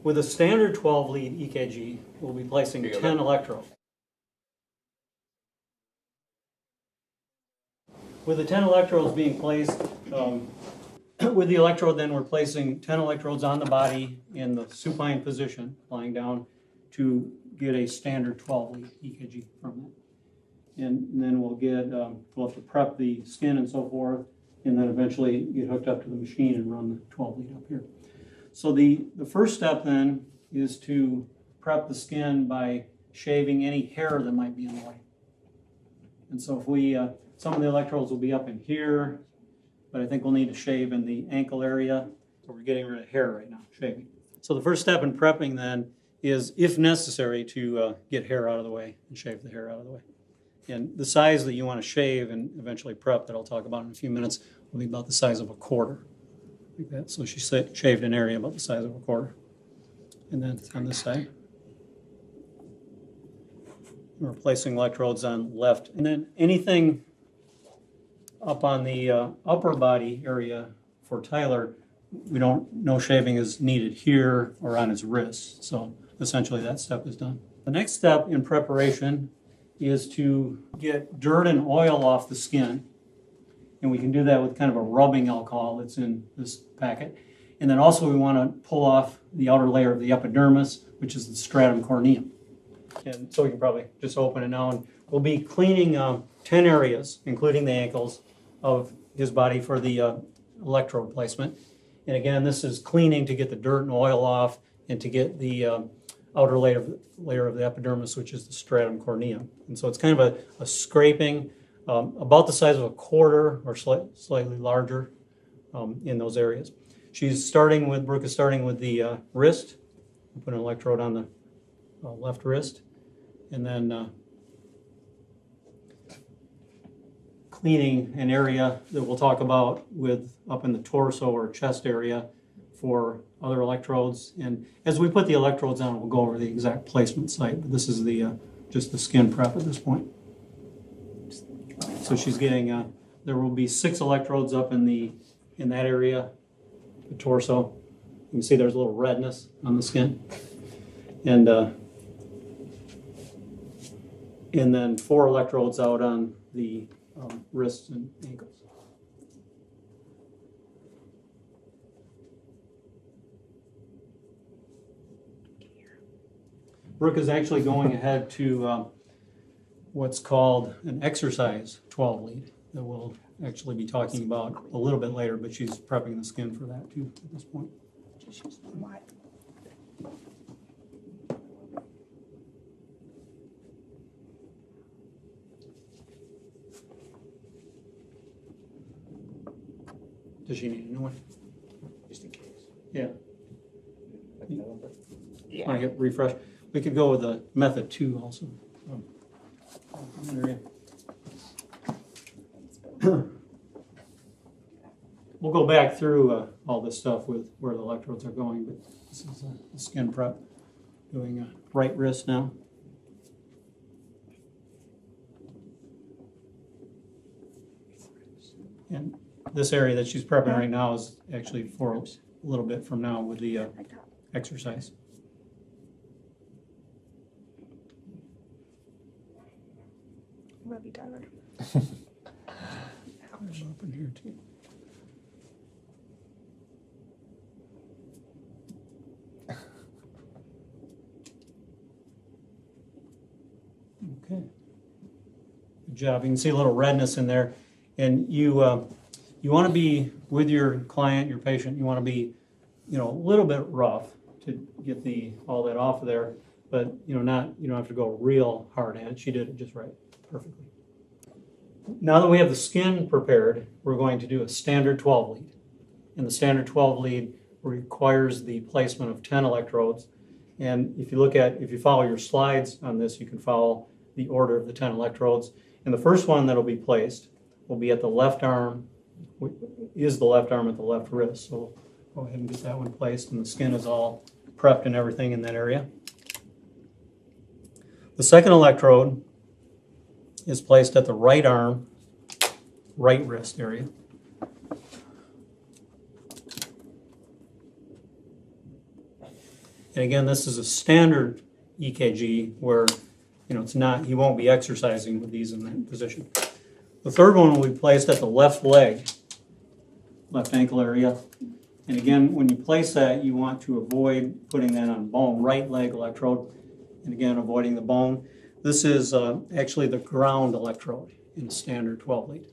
With a standard 12 lead EKG, we'll be placing 10 electrodes. With the 10 electrodes being placed, with the electrode then we're placing 10 electrodes on the body in the supine position, lying down, to get a standard 12 lead EKG from that. And then we'll have to prep the skin and so forth, and then eventually get hooked up to the machine and run the 12 lead up here. So the first step then is to prep the skin by shaving any hair that might be in the way. And so if we, some of the electrodes will be up in here, but I think we'll need to shave in the ankle area. So we're getting rid of hair right now, shaving. So the first step in prepping then is, if necessary, to get hair out of the way and shave the hair out of the way. And the size that you want to shave and eventually prep, that I'll talk about in a few minutes, will be about the size of a quarter. Like that. So she shaved an area about the size of a quarter. And then on this side, we're placing electrodes on left. And then anything up on the upper body area for Tyler, no shaving is needed here or on his wrists. So essentially that step is done. The next step in preparation is to get dirt and oil off the skin. And we can do that with kind of a rubbing alcohol that's in this packet. And then also we want to pull off the outer layer of the epidermis, which is the stratum corneum. And so we can probably just open it now. And we'll be cleaning 10 areas, including the ankles, of his body for the electrode placement. And again, this is cleaning to get the dirt and oil off and to get the outer layer of the epidermis, which is the stratum corneum. And so it's kind of a scraping about the size of a quarter or slightly larger in those areas. Brooke is starting with the wrist. We'll put an electrode on the left wrist, and then cleaning an area that we'll talk about up in the torso or chest area for other electrodes. And as we put the electrodes on, we'll go over the exact placement site, but this is just the skin prep at this point. So she's getting, there will be 6 electrodes up in that area, the torso. You can see there's a little redness on the skin. And then 4 electrodes out on the wrists and ankles. Brooke is actually going ahead to what's called an exercise 12 lead that we'll actually be talking about a little bit later, but she's prepping the skin for that too at this point. Does she need a new one? Just in case. Yeah. Yeah. Want to get refreshed? We could go with the method 2 also. We'll go back through all this stuff with where the electrodes are going, but this is the skin prep. Doing right wrist now. And this area that she's prepping right now is actually for a little bit from now with the exercise. Love you, Tyler. There's up in here too. Okay. Good job. You can see a little redness in there, and you want to be with your client, your patient. You want to be, a little bit rough to get all that off of there, but you don't have to go real hard at it. She did it just right, perfectly. Now that we have the skin prepared, we're going to do a standard 12 lead, and the standard 12 lead requires the placement of 10 electrodes. And if you follow your slides on this, you can follow the order of the 10 electrodes. And the first one that'll be placed will be at the left arm, is the left arm at the left wrist. So we'll go ahead and get that one placed, and the skin is all prepped and everything in that area. The second electrode is placed at the right arm, right wrist area. And again, this is a standard EKG where, it's not, he won't be exercising with these in that position. The third one will be placed at the left leg, left ankle area. And again, when you place that, you want to avoid putting that on bone, right leg electrode. And again, avoiding the bone. This is actually the ground electrode in the standard 12 lead.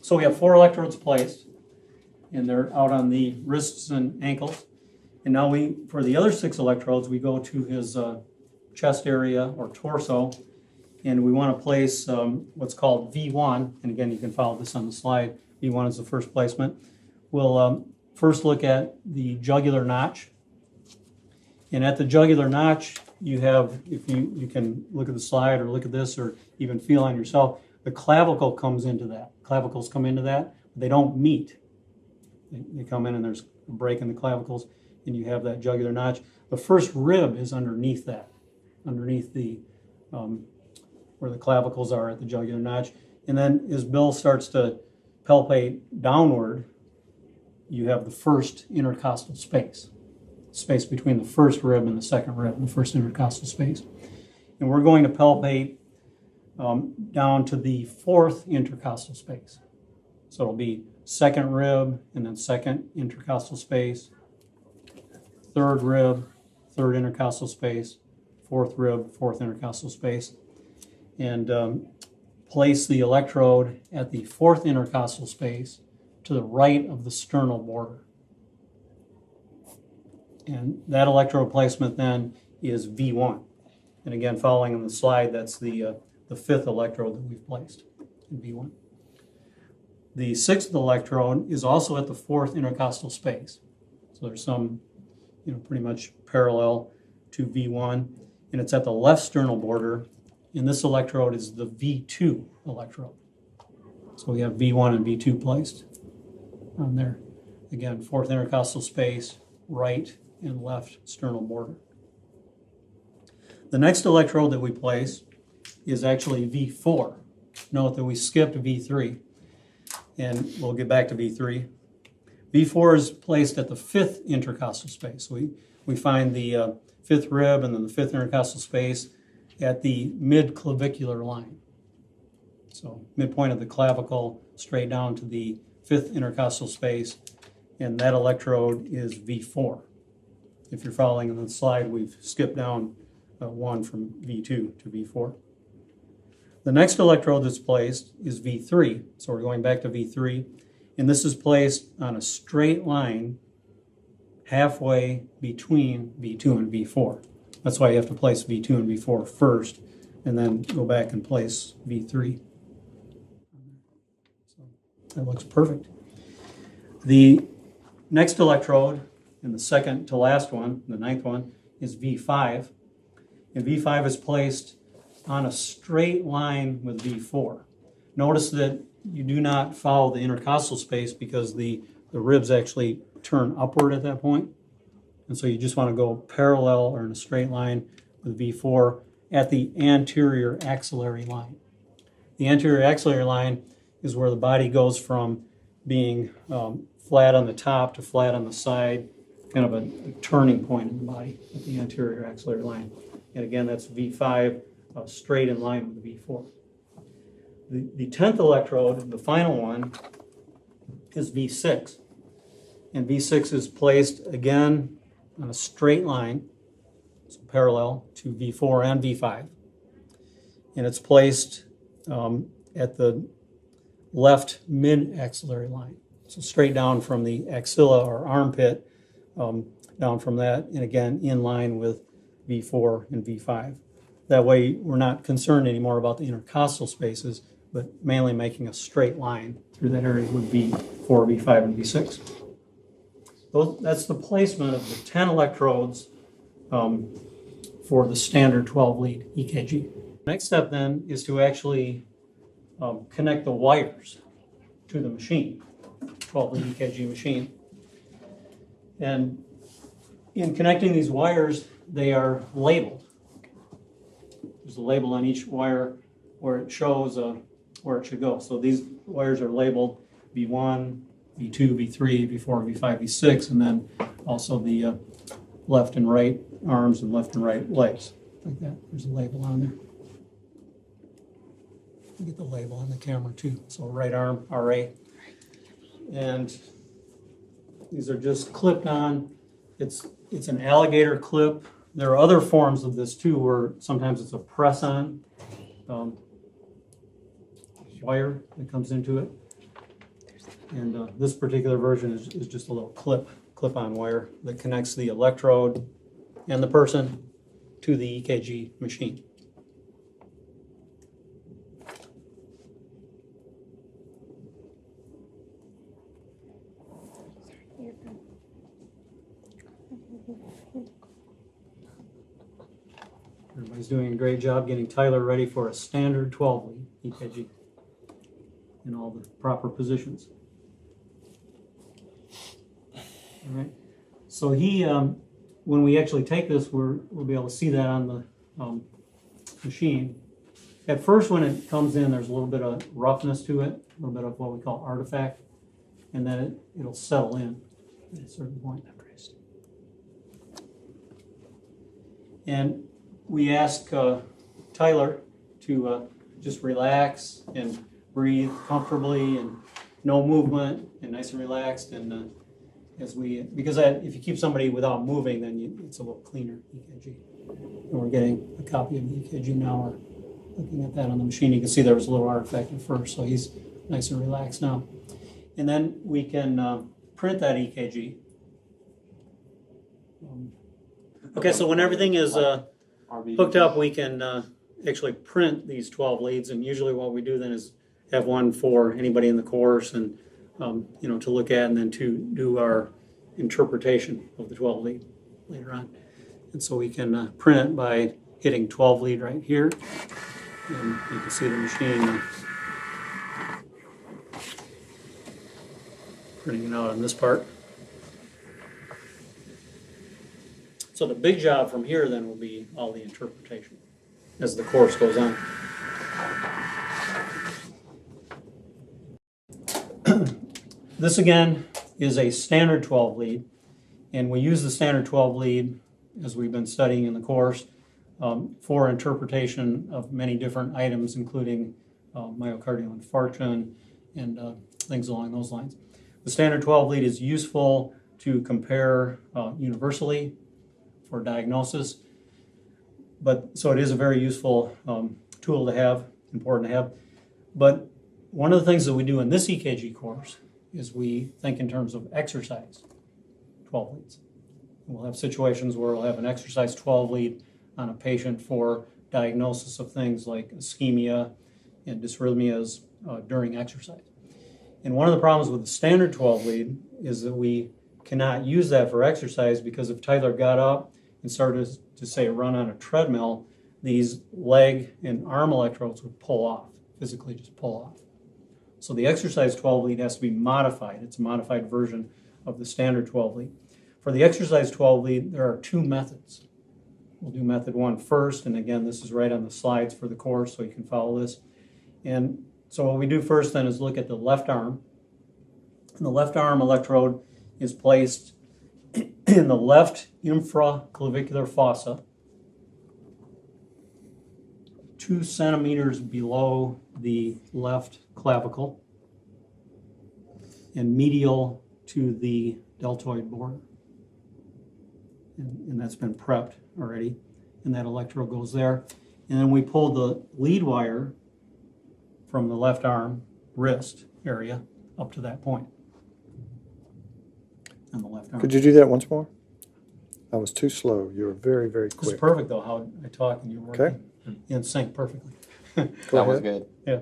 So we have 4 electrodes placed, and they're out on the wrists and ankles. And now for the other 6 electrodes, we go to his chest area or torso, and we want to place what's called V1. And again, you can follow this on the slide. V1 is the first placement. We'll first look at the jugular notch. And at the jugular notch, you have, if you can look at the slide or look at this or even feel on yourself, the clavicle comes into that. Clavicles come into that. But they don't meet. They come in and there's a break in the clavicles, and you have that jugular notch. The first rib is underneath that, underneath the where the clavicles are at the jugular notch. And then as Bill starts to palpate downward, you have the first intercostal space between the first rib and the second rib, the first intercostal space. And we're going to palpate down to the 4th intercostal space. So it'll be second rib and then second intercostal space, third rib, third intercostal space, 4th rib, 4th intercostal space. And place the electrode at the 4th intercostal space to the right of the sternal border. And that electrode placement then is V1. And again, following on the slide, that's the 5th electrode that we've placed in V1. The 6th electrode is also at the 4th intercostal space. So there's some, pretty much parallel to V1. And it's at the left sternal border. And this electrode is the V2 electrode. So we have V1 and V2 placed on there. Again, 4th intercostal space, right and left sternal border. The next electrode that we place is actually V4. Note that we skipped V3, and we'll get back to V3. V4 is placed at the 5th intercostal space. We find the 5th rib and then the 5th intercostal space at the mid-clavicular line. So midpoint of the clavicle straight down to the 5th intercostal space, and that electrode is V4. If you're following on the slide, we've skipped down 1 from V2 to V4. The next electrode that's placed is V3. So we're going back to V3, and this is placed on a straight line halfway between V2 and V4. That's why you have to place V2 and V4 first, and then go back and place V3. So that looks perfect. The next electrode, and the second to last one, the 9th one, is V5. And V5 is placed on a straight line with V4. Notice that you do not follow the intercostal space because the ribs actually turn upward at that point. And so you just want to go parallel or in a straight line with V4 at the anterior axillary line. The anterior axillary line is where the body goes from being flat on the top to flat on the side, kind of a turning point in the body at the anterior axillary line. And again, that's V5 straight in line with the V4. The 10th electrode, the final one, is V6. And V6 is placed again on a straight line, so parallel to V4 and V5. And it's placed at the left mid-axillary line. So straight down from the axilla or armpit, down from that, and again in line with V4 and V5. That way we're not concerned anymore about the intercostal spaces, but mainly making a straight line through that area with V4, V5, and V6. That's the placement of the 10 electrodes for the standard 12-lead EKG. Next step then is to actually connect the wires to the machine, 12-lead EKG machine. And in connecting these wires, they are labeled. There's a label on each wire where it shows where it should go. So these wires are labeled V1, V2, V3, V4, V5, V6, and then also the left and right arms and left and right legs, like that. There's a label on there. You get the label on the camera too. So right arm, RA. And these are just clipped on. It's an alligator clip. There are other forms of this too, where sometimes it's a press-on wire that comes into it. And this particular version is just a little clip-on wire that connects the electrode and the person to the EKG machine. Everybody's doing a great job getting Tyler ready for a standard 12-lead EKG in all the proper positions. All right. So he, when we actually take this, we'll be able to see that on the machine. At first, when it comes in, there's a little bit of roughness to it, a little bit of what we call artifact, and then it'll settle in at a certain point. And we ask Tyler to just relax and breathe comfortably and no movement and nice and relaxed. And because if you keep somebody without moving, then it's a little cleaner EKG. And we're getting a copy of the EKG now. We're looking at that on the machine. You can see there was a little artifact at first, so he's nice and relaxed now. And then we can print that EKG. Okay, so when everything is hooked up, we can actually print these 12 leads, and usually what we do then is have one for anybody in the course and to look at, and then to do our interpretation of the 12 lead later on. And so we can print it by hitting 12 lead right here, and you can see the machine printing it out on this part. So the big job from here then will be all the interpretation as the course goes on. This again is a standard 12 lead, and we use the standard 12 lead as we've been studying in the course for interpretation of many different items, including myocardial infarction and things along those lines. The standard 12 lead is useful to compare universally for diagnosis, so it is a very useful tool to have, important to have. But one of the things that we do in this EKG course is we think in terms of exercise 12 leads. We'll have situations where we'll have an exercise 12 lead on a patient for diagnosis of things like ischemia and dysrhythmias during exercise. And one of the problems with the standard 12 lead is that we cannot use that for exercise, because if Tyler got up and started to say run on a treadmill, these leg and arm electrodes would pull off, physically just pull off. So the exercise 12 lead has to be modified. It's a modified version of the standard 12 lead. For the exercise 12 lead, there are two methods. We'll do method one first, and again, this is right on the slides for the course, so you can follow this. And so what we do first then is look at the left arm. And the left arm electrode is placed in the left infraclavicular fossa, 2 centimeters below the left clavicle and medial to the deltoid border. And that's been prepped already, and that electrode goes there. And then we pull the lead wire from the left arm wrist area up to that point on the left arm. Could you do that once more? I was too slow. You were very, very It's quick. perfect though, how I talk and you're working in sync perfectly. That was good. Yeah.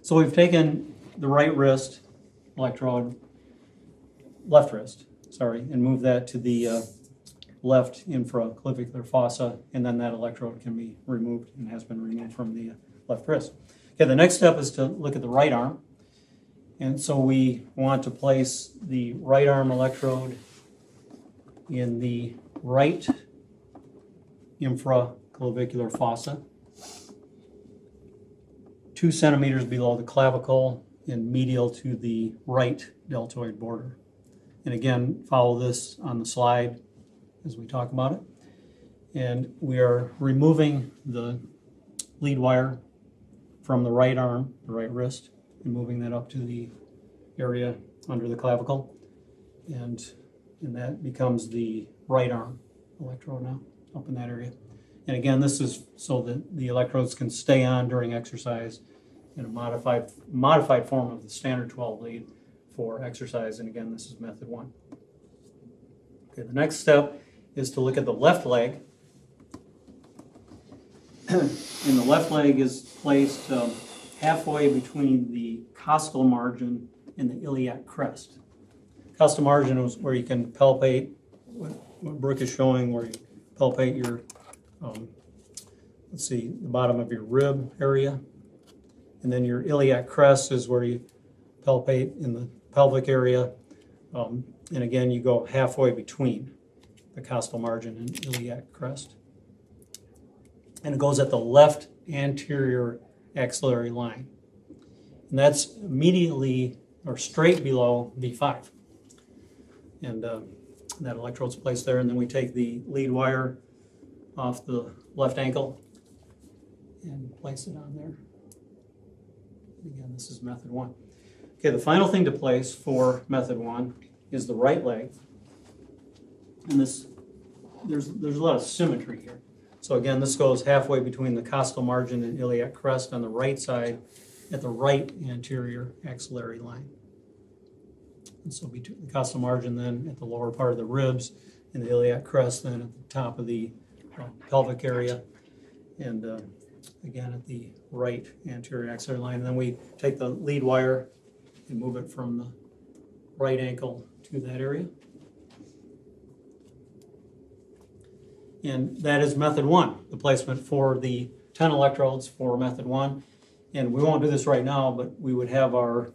So we've taken the right wrist electrode, left wrist, sorry, and moved that to the left infraclavicular fossa, and then that electrode can be removed and has been removed from the left wrist. Okay, the next step is to look at the right arm. And so we want to place the right arm electrode in the right infraclavicular fossa, 2 centimeters below the clavicle and medial to the right deltoid border. And again, follow this on the slide as we talk about it. And we are removing the lead wire from the right arm, the right wrist, and moving that up to the area under the clavicle. And that becomes the right arm electrode now, up in that area. And again, this is so that the electrodes can stay on during exercise in a modified form of the standard 12 lead for exercise. And again, this is method 1. Okay, the next step is to look at the left leg. And the left leg is placed halfway between the costal margin and the iliac crest. Costal margin is where you can palpate what Brooke is showing, where you palpate your, let's see, the bottom of your rib area. And then your iliac crest is where you palpate in the pelvic area. And again, you go halfway between the costal margin and iliac crest. And it goes at the left anterior axillary line. And that's immediately or straight below V5. And that electrode's placed there. And then we take the lead wire off the left ankle and place it on there. Again, this is method 1. Okay, the final thing to place for method 1 is the right leg. And this, there's a lot of symmetry here. So again, this goes halfway between the costal margin and iliac crest on the right side at the right anterior axillary line. And so between the costal margin then at the lower part of the ribs and the iliac crest then at the top of the pelvic area. And again at the right anterior axillary line. And then we take the lead wire and move it from the right ankle to that area. And that is method 1, the placement for the 10 electrodes for method 1. And we won't do this right now, but we would have our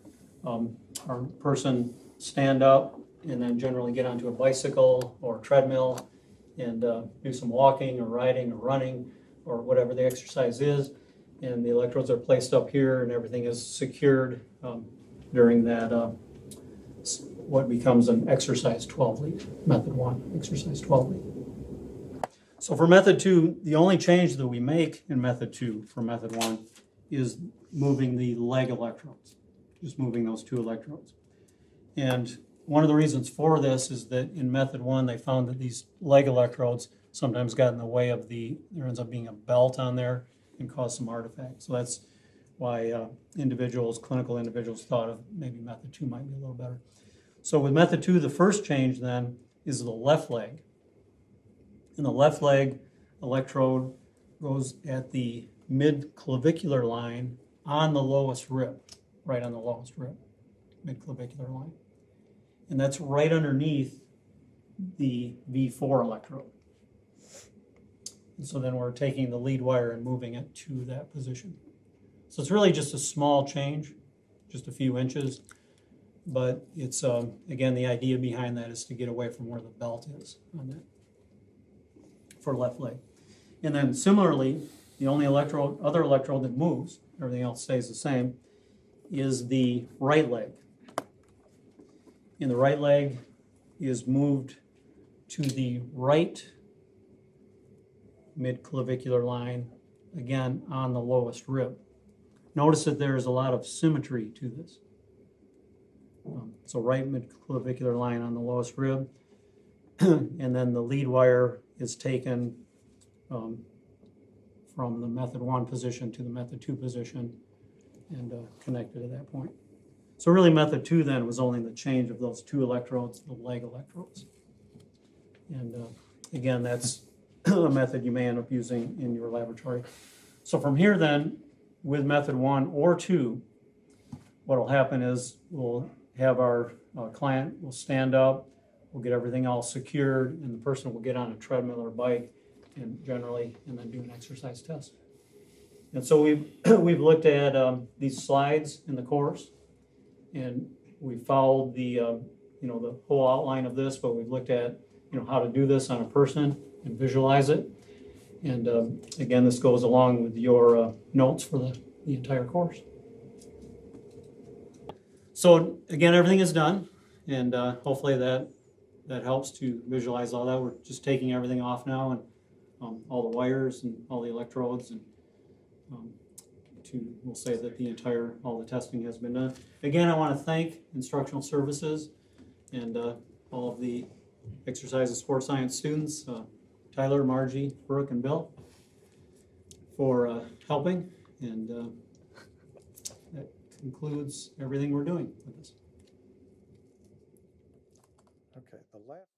person stand up and then generally get onto a bicycle or treadmill and do some walking or riding or running or whatever the exercise is. And the electrodes are placed up here and everything is secured during that, what becomes an exercise 12 lead, method 1, exercise 12 lead. So for method 2, the only change that we make in method 2 from method 1 is moving the leg electrodes, just moving those 2 electrodes. And one of the reasons for this is that in method 1, they found that these leg electrodes sometimes got in the way of there ends up being a belt on there and cause some artifacts. So that's why clinical individuals thought of maybe method 2 might be a little better. So with method 2, the first change then is the left leg. And the left leg electrode goes at the mid-clavicular line on the lowest rib, right on the lowest rib, mid-clavicular line. And that's right underneath the V4 electrode. And so then we're taking the lead wire and moving it to that position. So it's really just a small change, just a few inches. But it's, again, the idea behind that is to get away from where the belt is on that for left leg. And then similarly, the only other electrode that moves, everything else stays the same, is the right leg. And the right leg is moved to the right mid-clavicular line, again, on the lowest rib. Notice that there is a lot of symmetry to this. So right mid-clavicular line on the lowest rib, and then the lead wire is taken from the method 1 position to the method 2 position and connected at that point. So really method 2 then was only the change of those 2 electrodes, the leg electrodes. And again, that's a method you may end up using in your laboratory. So from here then, with method 1 or 2, what will happen is we'll have our client will stand up, we'll get everything all secured, and the person will get on a treadmill or bike and then do an exercise test. And so we've looked at these slides in the course, and we followed the the whole outline of this, but we've looked at how to do this on a person and visualize it. And again, this goes along with your notes for the entire course. So again, everything is done, and hopefully that helps to visualize all that. We're just taking everything off now, and all the wires and all the electrodes, and we'll say that all the testing has been done. Again, I want to thank Instructional Services and all of the exercise and sports science students, Tyler, Margie, Brooke, and Bill, for helping, and that concludes everything we're doing with this. Okay, the last.